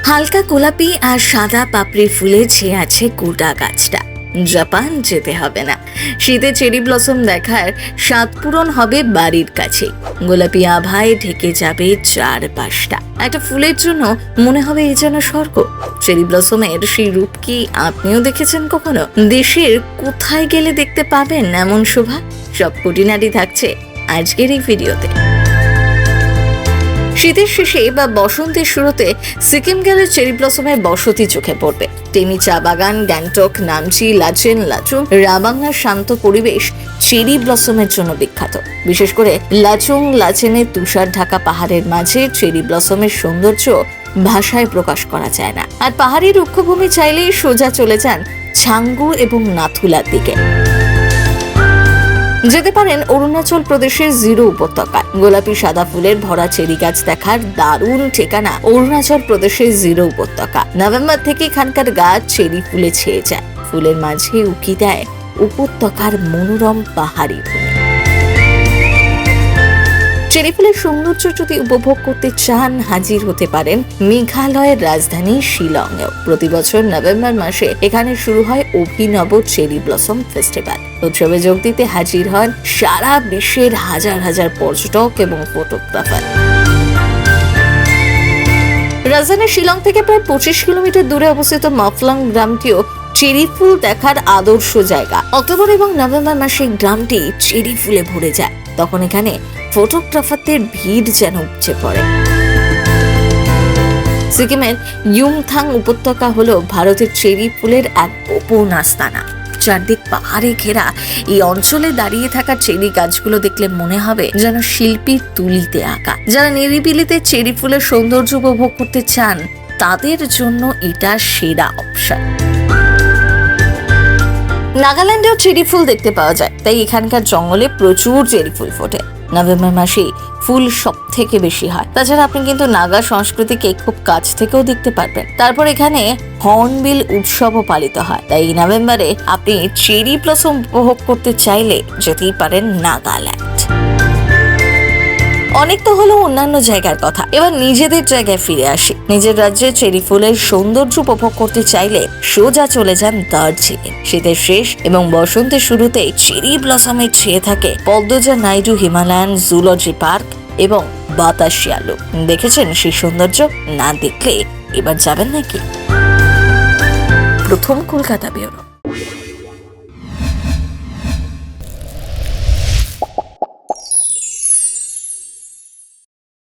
হালকা গোলাপি আর সাদা পাপড়ি ফুলে ছেয়ে আছে গোটা গাছটা। জাপান যেতে হবে না, শীতে চেরি ব্লসম দেখার স্বাদ পূরণ হবে বাড়ির কাছে। গোলাপি আভায় ঢেকে যাবে চারপাশটা। একটা ফুলের জন্য মনে হবে এই যেন স্বর্গ। চেরি ব্লসমের সেই রূপ কি আপনিও দেখেছেন কখনো? দেশের কোথায় গেলে দেখতে পাবেন এমন শোভা? সব খুঁটিনাটি থাকছে আজকের এই ভিডিওতে। শীতের শেষে বা বসন্তের শুরুতে সিকিম গেলে চেরি ব্লসমের বসতি চোখে পড়বে। টেমি চা বাগান, গ্যাংটক, নামচি, লাচেন, লাচুং, রাবাংলার শান্ত পরিবেশ চেরি ব্লসমের জন্য বিখ্যাত। বিশেষ করে লাচুং, লাচেনের তুষার ঢাকা পাহাড়ের মাঝে চেরি ব্লসমের সৌন্দর্য ভাষায় প্রকাশ করা যায় না। আর পাহাড়ি রুক্ষভূমি চাইলেই সোজা চলে যান ছাঙ্গু এবং নাথুলার দিকে। যেতে পারেন অরুণাচল প্রদেশের জিরো উপত্যকায়। গোলাপি সাদা ফুলের ভরা চেরি গাছ দেখার দারুণ ঠিকানা অরুণাচল প্রদেশের জিরো উপত্যকা। নভেম্বর থেকে এখানকার গাছ চেরি ফুলে ছেয়ে যায়। ফুলের মাঝে উকি দেয় উপত্যকার মনোরম পাহাড়ি ভূমি। চেরি ফুলের সৌন্দর্য যদি উপভোগ করতে চান, হাজির হতে পারেন মেঘালয়ের রাজধানী শিলংয়েও। প্রতি বছর নভেম্বর মাসে এখানে শুরু হয় অভিনব চেরি ব্লসম ফেস্টিভ্যাল। উৎসবে যোগ দিতে হাজির হন সারা বিশ্বের হাজার হাজার পর্যটক এবং ফটোগ্রাফার। রাজধানী শিলং থেকে প্রায় 25 কিলোমিটার দূরে অবস্থিত মফলং গ্রামটিও চেরি ফুল দেখার আদর্শ জায়গা। অক্টোবর এবং নভেম্বর মাসে গ্রামটি চেরি ফুলে ভরে যায়। তখন এখানে ফটোগ্রাফারদের ভিড় যেন উপচে পড়ে। সিকিমের ইয়ুমথাং উপত্যকা হলো ভারতের চেরি ফুলের এক গোপন আস্তানা। চারদিক পাহাড়ে ঘেরা এই অঞ্চলে দাঁড়িয়ে থাকা চেরি গাছগুলো দেখলে মনে হবে যেন শিল্পীর তুলিতে আঁকা। যারা নিরিবিলিতে চেরি ফুলের সৌন্দর্য উপভোগ করতে চান, তাদের জন্য এটা সেরা অপশন। নাগাল্যান্ডেও চেরি ফুল দেখতে পাওয়া যায়, তাই এখানকার জঙ্গলে প্রচুর চেরি ফুল ফোটে। নভেম্বর মাসে ফুল সব থেকে বেশি হয়। তাছাড়া আপনি কিন্তু নাগা সংস্কৃতিকে খুব কাছ থেকেও দেখতে পারবেন। তারপর এখানে হর্নবিল উৎসবও পালিত হয়। তাই এই নভেম্বরে আপনি চেরি ব্লসম উপভোগ করতে চাইলে যেতেই পারেন নাগাল্যান্ড। অনেক তো হলো অন্যান্য জায়গার কথা, এবার নিজেদের জায়গায় ফিরে আসি। নিজের রাজ্যে চেরি ফুলের সৌন্দর্য উপভোগ করতে চাইলে সোজা চলে যান দার্জিলিং। শীতের শেষ এবং বসন্তের শুরুতে চেরি ব্লসমে ছেয়ে থাকে Padmaja Naidu Himalayan zoology park এবং বাতাসিয়া লুপ। দেখেছেন সেই সৌন্দর্য? না দেখলে এবার যাবেন নাকি? প্রথম কলকাতা ব্যুরো।